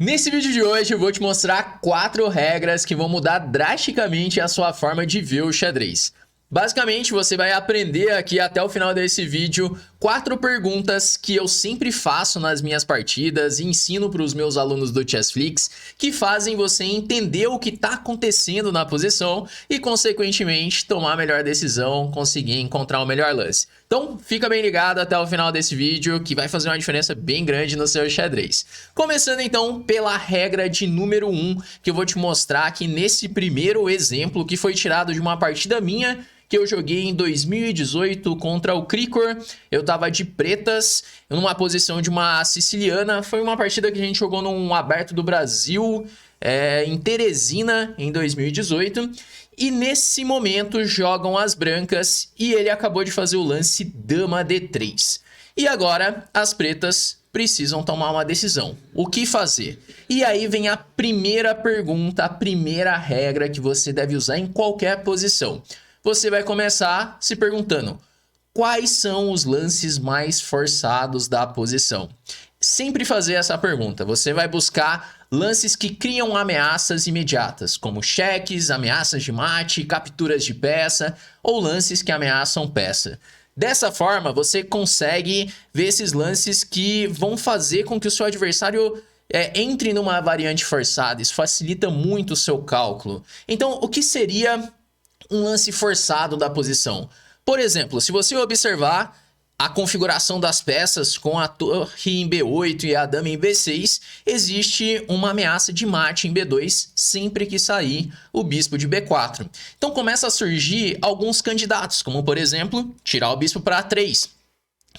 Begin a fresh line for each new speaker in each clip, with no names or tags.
Nesse vídeo de hoje eu vou te mostrar 4 regras que vão mudar drasticamente a sua forma de ver o xadrez. Basicamente, você vai aprender aqui até o final desse vídeo 4 perguntas que eu sempre faço nas minhas partidas e ensino para os meus alunos do Chessflix, que fazem você entender o que está acontecendo na posição e, consequentemente, tomar a melhor decisão, conseguir encontrar o melhor lance. Então, fica bem ligado até o final desse vídeo, que vai fazer uma diferença bem grande no seu xadrez. Começando então pela regra de número 1, que eu vou te mostrar aqui nesse primeiro exemplo, que foi tirado de uma partida minha, que eu joguei em 2018 contra o Krikor. Eu tava de pretas, numa posição de uma siciliana. Foi uma partida que a gente jogou num aberto do Brasil, em Teresina, em 2018. E nesse momento jogam as brancas e ele acabou de fazer o lance dama D3. E agora as pretas precisam tomar uma decisão. O que fazer? E aí vem a primeira pergunta, a primeira regra que você deve usar em qualquer posição. Você vai começar se perguntando: quais são os lances mais forçados da posição? Sempre fazer essa pergunta. Você vai buscar lances que criam ameaças imediatas, como cheques, ameaças de mate, capturas de peça ou lances que ameaçam peça. Dessa forma, você consegue ver esses lances que vão fazer com que o seu adversário entre numa variante forçada. Isso facilita muito o seu cálculo. Então, o que seria um lance forçado da posição? Por exemplo, se você observar a configuração das peças com a torre em B8 e a dama em B6, existe uma ameaça de mate em B2 sempre que sair o bispo de B4. Então começa a surgir alguns candidatos, como por exemplo, tirar o bispo para A3,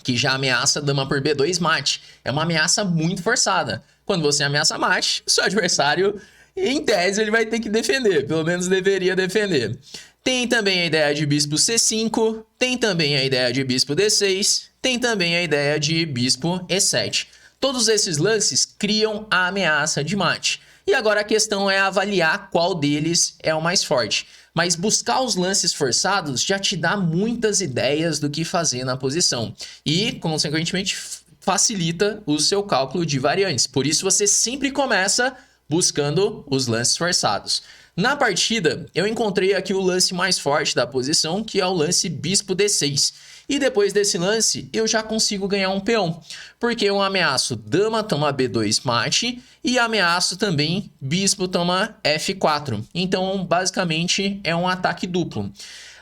que já ameaça a dama por B2 mate. É uma ameaça muito forçada. Quando você ameaça mate, seu adversário, em tese, ele vai ter que defender, pelo menos deveria defender. Tem também a ideia de bispo C5, tem também a ideia de bispo D6, tem também a ideia de bispo E7. Todos esses lances criam a ameaça de mate. E agora a questão é avaliar qual deles é o mais forte. Mas buscar os lances forçados já te dá muitas ideias do que fazer na posição. E, consequentemente, facilita o seu cálculo de variantes. Por isso você sempre começa buscando os lances forçados. Na partida, eu encontrei aqui o lance mais forte da posição, que é o lance bispo D6. E depois desse lance, eu já consigo ganhar um peão, porque eu ameaço dama toma B2 mate e ameaço também bispo toma F4. Então, basicamente, é um ataque duplo.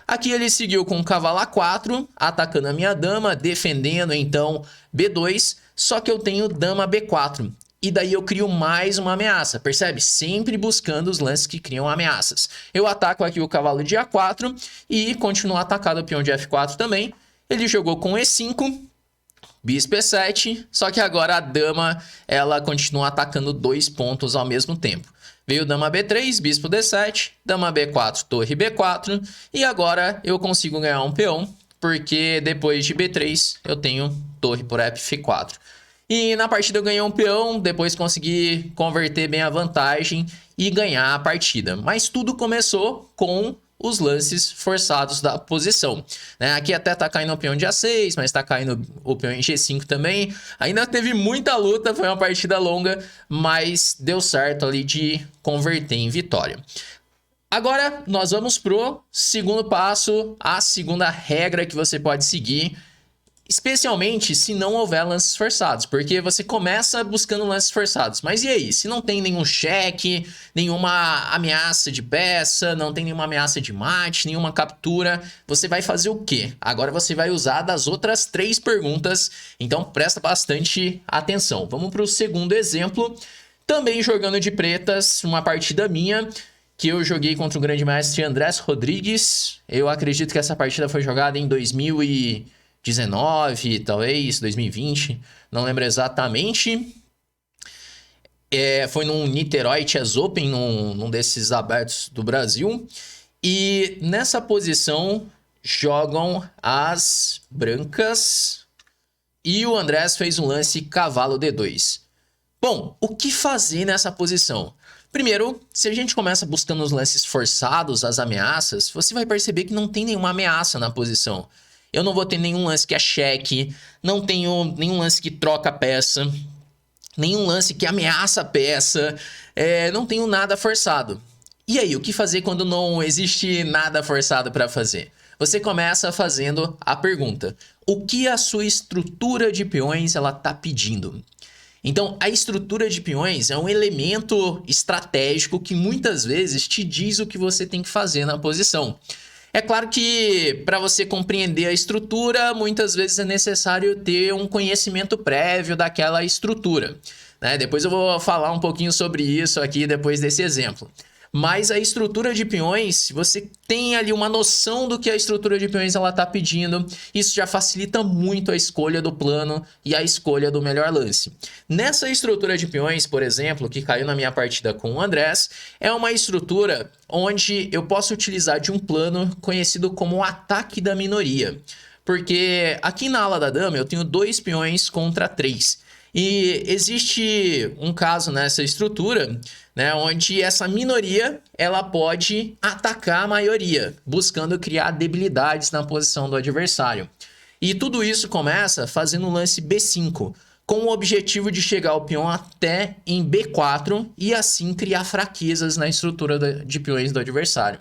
Aqui ele seguiu com cavalo A4, atacando a minha dama, defendendo então B2, só que eu tenho dama B4. E daí eu crio mais uma ameaça, percebe? Sempre buscando os lances que criam ameaças. Eu ataco aqui o cavalo de A4 e continuo atacado o peão de F4 também. Ele jogou com E5, bispo E7, só que agora a dama ela continua atacando 2 pontos ao mesmo tempo. Veio dama B3, bispo D7, dama B4, torre B4 e agora eu consigo ganhar um peão, porque depois de B3 eu tenho torre por F4. E na partida eu ganhei um peão, depois consegui converter bem a vantagem e ganhar a partida. Mas tudo começou com os lances forçados da posição. Aqui até tá caindo o peão de A6, mas tá caindo o peão em G5 também. Ainda teve muita luta, foi uma partida longa, mas deu certo ali de converter em vitória. Agora nós vamos pro segundo passo, a segunda regra que você pode seguir, especialmente se não houver lances forçados, porque você começa buscando lances forçados. Mas e aí? Se não tem nenhum cheque, nenhuma ameaça de peça, não tem nenhuma ameaça de mate, nenhuma captura, você vai fazer o quê? Agora você vai usar das outras 3 perguntas, então presta bastante atenção. Vamos para o segundo exemplo, também jogando de pretas, uma partida minha, que eu joguei contra o grande mestre Andrés Rodrigues. Eu acredito que essa partida foi jogada em 2019, talvez, 2020, não lembro exatamente. Foi num Niterói Chess Open, num desses abertos do Brasil. E nessa posição jogam as brancas e o Andrés fez um lance cavalo D2. Bom, o que fazer nessa posição? Primeiro, se a gente começa buscando os lances forçados, as ameaças, você vai perceber que não tem nenhuma ameaça na posição. Eu não vou ter nenhum lance que é cheque, não tenho nenhum lance que troca peça, nenhum lance que ameaça a peça, não tenho nada forçado. E aí, o que fazer quando não existe nada forçado para fazer? Você começa fazendo a pergunta: o que a sua estrutura de peões ela está pedindo? Então, a estrutura de peões é um elemento estratégico que muitas vezes te diz o que você tem que fazer na posição. É claro que para você compreender a estrutura, muitas vezes é necessário ter um conhecimento prévio daquela estrutura, né? Depois eu vou falar um pouquinho sobre isso aqui depois desse exemplo. Mas a estrutura de peões, se você tem ali uma noção do que a estrutura de peões ela está pedindo, isso já facilita muito a escolha do plano e a escolha do melhor lance. Nessa estrutura de peões, por exemplo, que caiu na minha partida com o Andrés, é uma estrutura onde eu posso utilizar de um plano conhecido como o ataque da minoria. Porque aqui na ala da dama eu tenho 2 peões contra 3. E existe um caso nessa estrutura, né, onde essa minoria ela pode atacar a maioria, buscando criar debilidades na posição do adversário. E tudo isso começa fazendo o lance B5, com o objetivo de chegar o peão até em B4 e assim criar fraquezas na estrutura de peões do adversário.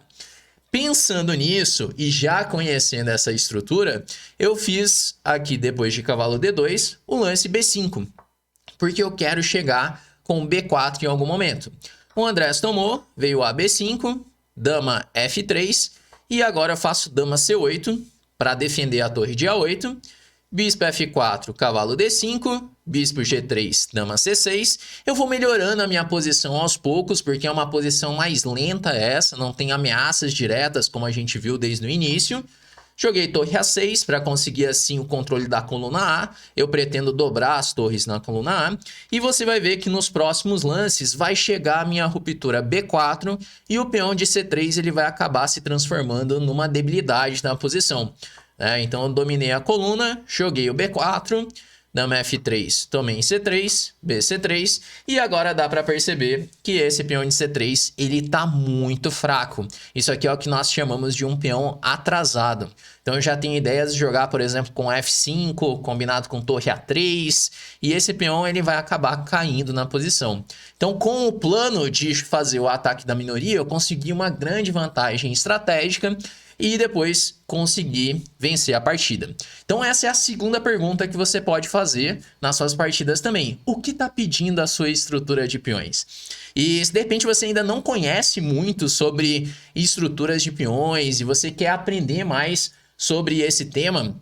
Pensando nisso e já conhecendo essa estrutura, eu fiz aqui depois de cavalo D2 o lance B5, porque eu quero chegar com B4 em algum momento. O Andrés tomou, veio a B5, dama F3 e agora eu faço dama C8 para defender a torre de A8, bispo F4, cavalo D5, bispo G3, dama C6. Eu vou melhorando a minha posição aos poucos, porque é uma posição mais lenta essa, não tem ameaças diretas como a gente viu desde o início. Joguei torre A6 para conseguir assim o controle da coluna A. Eu pretendo dobrar as torres na coluna A. E você vai ver que nos próximos lances vai chegar a minha ruptura B4 e o peão de C3 ele vai acabar se transformando numa debilidade na posição. Então eu dominei a coluna, joguei o B4, dama F3, tomei em C3, BC3 e agora dá para perceber que esse peão de C3 ele tá muito fraco. Isso aqui é o que nós chamamos de um peão atrasado. Então eu já tenho ideias de jogar, por exemplo, com F5, combinado com torre A3, e esse peão ele vai acabar caindo na posição. Então com o plano de fazer o ataque da minoria, eu consegui uma grande vantagem estratégica e depois conseguir vencer a partida. Então essa é a segunda pergunta que você pode fazer nas suas partidas também. O que está pedindo a sua estrutura de peões? E se de repente você ainda não conhece muito sobre estruturas de peões e você quer aprender mais sobre esse tema,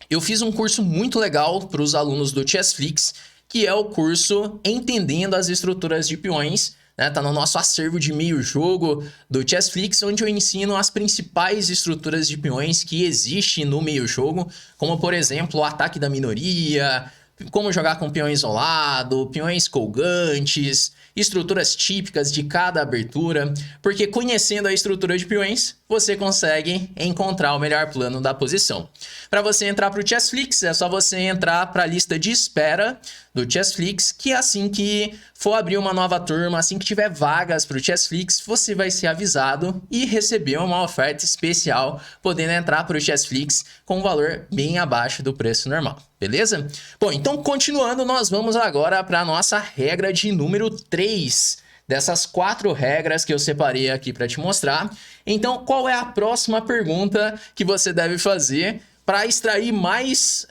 eu fiz um curso muito legal para os alunos do Chessflix, que é o curso Entendendo as Estruturas de Peões. Tá no nosso acervo de meio jogo do Chessflix, onde eu ensino as principais estruturas de peões que existem no meio jogo, como por exemplo o ataque da minoria, como jogar com peão isolado, peões colgantes, estruturas típicas de cada abertura, porque conhecendo a estrutura de peões, você consegue encontrar o melhor plano da posição. Para você entrar para o Chessflix, é só você entrar para a lista de espera do Chessflix, que assim que for abrir uma nova turma, assim que tiver vagas para o Chessflix, você vai ser avisado e receber uma oferta especial, podendo entrar para o Chessflix com um valor bem abaixo do preço normal, beleza? Bom, então continuando, nós vamos agora para a nossa regra de número 3 dessas 4 regras que eu separei aqui para te mostrar. Então, qual é a próxima pergunta que você deve fazer para extrair mais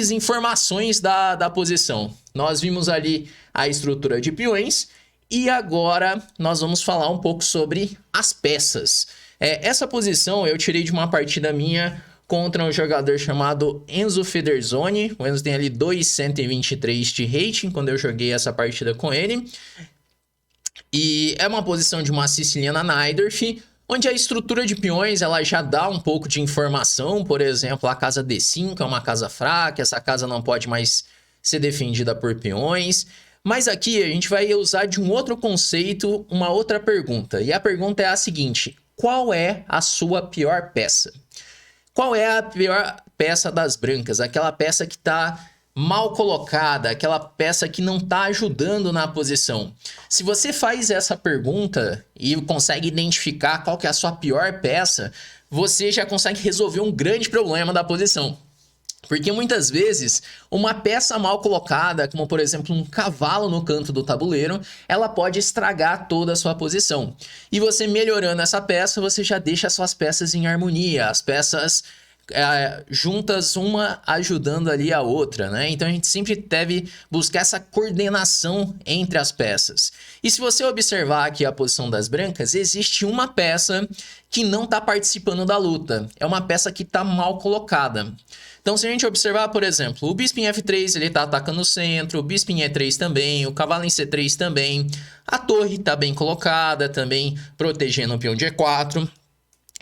informações da posição? Nós vimos ali a estrutura de peões e agora nós vamos falar um pouco sobre as peças. Essa posição eu tirei de uma partida minha contra um jogador chamado Enzo Federzoni. O Enzo tem ali 223 de rating quando eu joguei essa partida com ele. E é uma posição de uma siciliana Najdorf, onde a estrutura de peões ela já dá um pouco de informação. Por exemplo, a casa D5 é uma casa fraca, essa casa não pode mais ser defendida por peões. Mas aqui a gente vai usar de um outro conceito, uma outra pergunta. E a pergunta é a seguinte: qual é a sua pior peça? Qual é a pior peça das brancas? Aquela peça que está mal colocada, aquela peça que não está ajudando na posição. Se você faz essa pergunta e consegue identificar qual que é a sua pior peça, você já consegue resolver um grande problema da posição. Porque muitas vezes uma peça mal colocada, como por exemplo um cavalo no canto do tabuleiro, ela pode estragar toda a sua posição. E você melhorando essa peça, você já deixa as suas peças em harmonia, as peças juntas, uma ajudando ali a outra, né? Então a gente sempre deve buscar essa coordenação entre as peças. E se você observar aqui a posição das brancas, existe uma peça que não está participando da luta. É uma peça que está mal colocada. Então, se a gente observar, por exemplo, o bispo em F3 ele está atacando o centro, o bispo em E3 também, o cavalo em C3 também, a torre está bem colocada também, protegendo o peão de E4.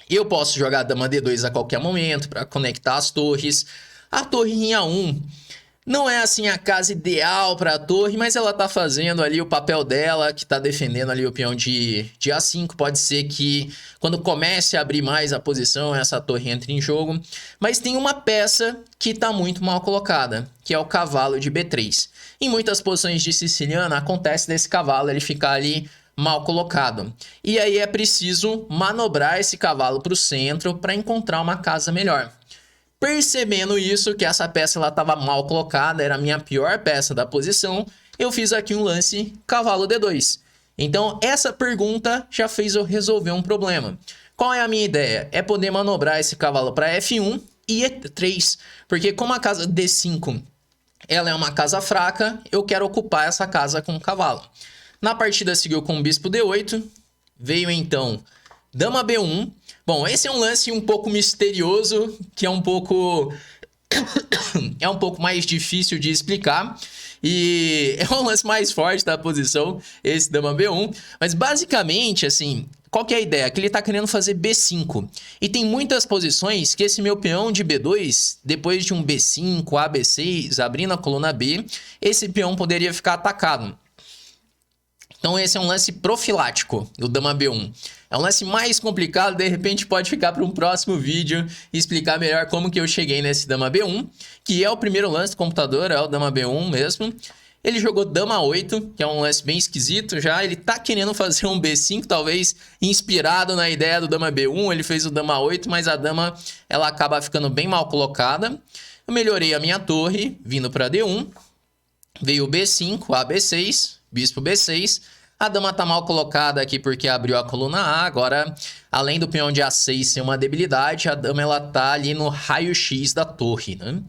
Eu posso jogar a dama D2 a qualquer momento para conectar as torres. A torre em A1 não é assim a casa ideal para a torre, mas ela tá fazendo ali o papel dela, que tá defendendo ali o peão de A5. Pode ser que quando comece a abrir mais a posição, essa torre entre em jogo. Mas tem uma peça que tá muito mal colocada, que é o cavalo de B3. Em muitas posições de siciliana, acontece desse cavalo ele ficar ali mal colocado. E aí é preciso manobrar esse cavalo para o centro para encontrar uma casa melhor. Percebendo isso, que essa peça estava mal colocada, era a minha pior peça da posição, eu fiz aqui um lance cavalo D2. Então essa pergunta já fez eu resolver um problema. Qual é a minha ideia? É poder manobrar esse cavalo para F1 e E3, porque como a casa D5 ela é uma casa fraca, eu quero ocupar essa casa com o cavalo. Na partida seguiu com o bispo D8, veio então dama B1. Bom, esse é um lance um pouco misterioso, que é um pouco mais difícil de explicar. E é um lance mais forte da posição, esse dama B1. Mas basicamente, assim, qual que é a ideia? Que ele tá querendo fazer B5. E tem muitas posições que esse meu peão de B2, depois de um B5, A, B6, abrindo a coluna B, esse peão poderia ficar atacado. Então esse é um lance profilático do dama B1. É um lance mais complicado, de repente pode ficar para um próximo vídeo e explicar melhor como que eu cheguei nesse dama B1, que é o primeiro lance do computador, é o dama B1 mesmo. Ele jogou dama 8, que é um lance bem esquisito já, ele tá querendo fazer um B5, talvez inspirado na ideia do dama B1, ele fez o dama 8, mas a dama ela acaba ficando bem mal colocada. Eu melhorei a minha torre, vindo para D1, veio o B5, A, B6, bispo B6, a dama tá mal colocada aqui porque abriu a coluna A, agora, além do peão de A6 ser uma debilidade, a dama ela tá ali no raio-x da torre, né?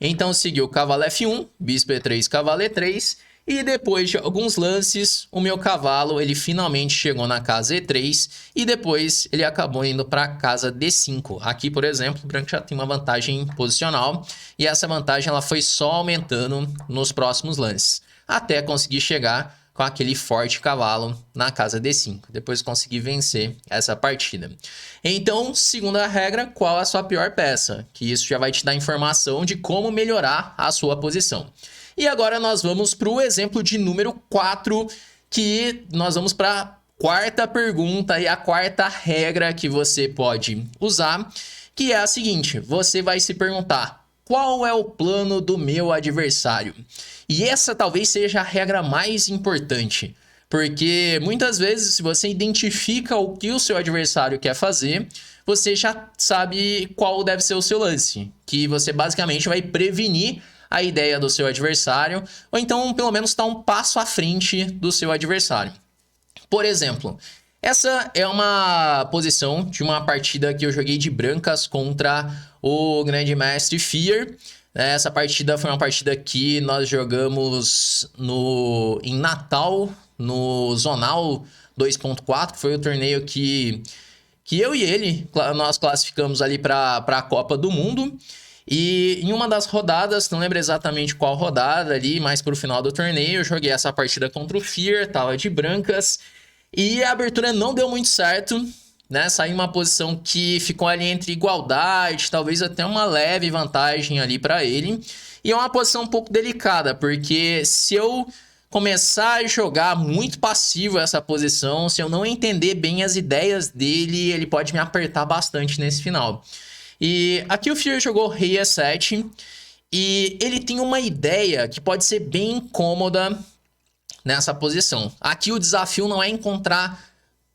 Então seguiu cavalo F1, bispo E3, cavalo E3, e depois de alguns lances, o meu cavalo ele finalmente chegou na casa E3 e depois ele acabou indo para a casa D5. Aqui, por exemplo, o branco já tem uma vantagem posicional e essa vantagem ela foi só aumentando nos próximos lances, até conseguir chegar com aquele forte cavalo na casa D5. Depois consegui vencer essa partida. Então, segunda regra, qual a sua pior peça? Que isso já vai te dar informação de como melhorar a sua posição. E agora nós vamos para o exemplo de número 4, que nós vamos para a quarta pergunta e a quarta regra que você pode usar, que é a seguinte: você vai se perguntar, qual é o plano do meu adversário? E essa talvez seja a regra mais importante, porque muitas vezes se você identifica o que o seu adversário quer fazer, você já sabe qual deve ser o seu lance, que você basicamente vai prevenir a ideia do seu adversário, ou então pelo menos está um passo à frente do seu adversário. Por exemplo, essa é uma posição de uma partida que eu joguei de brancas contra o grande mestre Fear. Essa partida foi uma partida que nós jogamos em Natal, no Zonal 2.4, foi o torneio que eu e ele, nós classificamos ali para a Copa do Mundo. E em uma das rodadas, não lembro exatamente qual rodada ali, mas pro final do torneio, eu joguei essa partida contra o Fear, tava de brancas, e a abertura não deu muito certo, né? Saí uma posição que ficou ali entre igualdade, talvez até uma leve vantagem ali para ele. E é uma posição um pouco delicada, porque se eu começar a jogar muito passivo essa posição, se eu não entender bem as ideias dele, ele pode me apertar bastante nesse final. E aqui o Fear jogou rei E7 e ele tem uma ideia que pode ser bem incômoda nessa posição. Aqui o desafio não é encontrar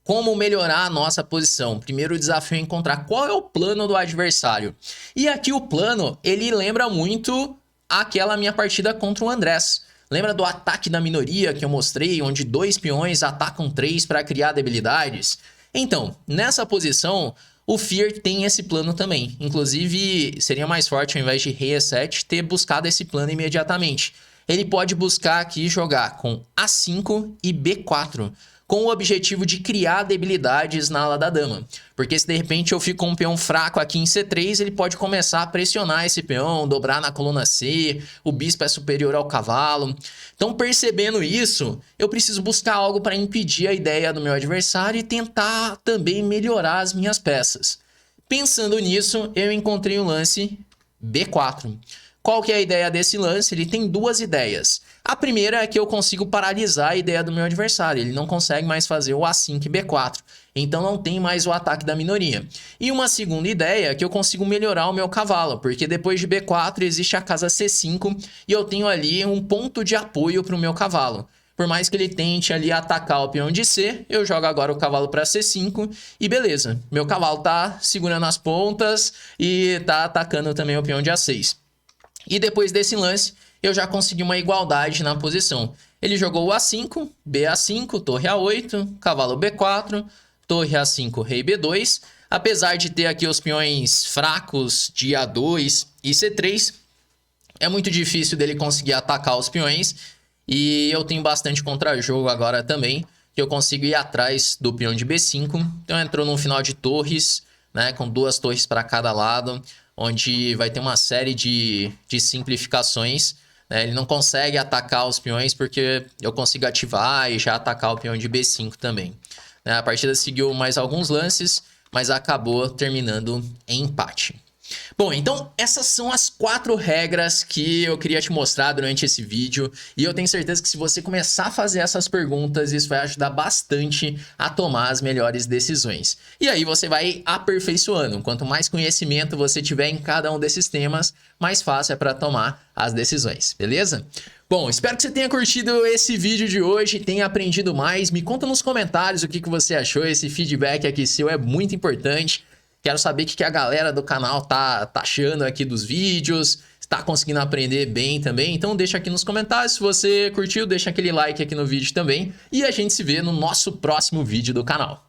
como melhorar a nossa posição. Primeiro o desafio é encontrar qual é o plano do adversário. E aqui o plano, ele lembra muito aquela minha partida contra o Andrés. Lembra do ataque da minoria que eu mostrei, onde 2 peões atacam 3 para criar debilidades? Então, nessa posição, o Fear tem esse plano também. Inclusive, seria mais forte ao invés de rei E7 ter buscado esse plano imediatamente. Ele pode buscar aqui jogar com A5 e B4, com o objetivo de criar debilidades na ala da dama. Porque se de repente eu fico com um peão fraco aqui em C3, ele pode começar a pressionar esse peão, dobrar na coluna C, o bispo é superior ao cavalo. Então, percebendo isso, eu preciso buscar algo para impedir a ideia do meu adversário e tentar também melhorar as minhas peças. Pensando nisso, eu encontrei o lance B4. Qual que é a ideia desse lance? Ele tem duas ideias. A primeira é que eu consigo paralisar a ideia do meu adversário. Ele não consegue mais fazer o A5 e B4. Então não tem mais o ataque da minoria. E uma segunda ideia é que eu consigo melhorar o meu cavalo. Porque depois de B4 existe a casa C5 e eu tenho ali um ponto de apoio para o meu cavalo. Por mais que ele tente ali atacar o peão de C, eu jogo agora o cavalo para C5 e beleza. Meu cavalo tá segurando as pontas e tá atacando também o peão de A6. E depois desse lance, eu já consegui uma igualdade na posição. Ele jogou o A5, BA5, torre A8, cavalo B4, torre A5, rei B2. Apesar de ter aqui os peões fracos de A2 e C3, é muito difícil dele conseguir atacar os peões. E eu tenho bastante contra-jogo agora também, que eu consigo ir atrás do peão de B5. Então entrou num final de torres, né, com 2 torres para cada lado, onde vai ter uma série de simplificações. Né? Ele não consegue atacar os peões porque eu consigo ativar e já atacar o peão de B5 também. Né? A partida seguiu mais alguns lances, mas acabou terminando em empate. Bom, então essas são as 4 regras que eu queria te mostrar durante esse vídeo. E eu tenho certeza que se você começar a fazer essas perguntas, isso vai ajudar bastante a tomar as melhores decisões. E aí você vai aperfeiçoando. Quanto mais conhecimento você tiver em cada um desses temas, mais fácil é para tomar as decisões, beleza? Bom, espero que você tenha curtido esse vídeo de hoje, tenha aprendido mais. Me conta nos comentários o que você achou, esse feedback aqui seu é muito importante. Quero saber o que a galera do canal tá achando aqui dos vídeos, está conseguindo aprender bem também. Então deixa aqui nos comentários, se você curtiu, deixa aquele like aqui no vídeo também. E a gente se vê no nosso próximo vídeo do canal.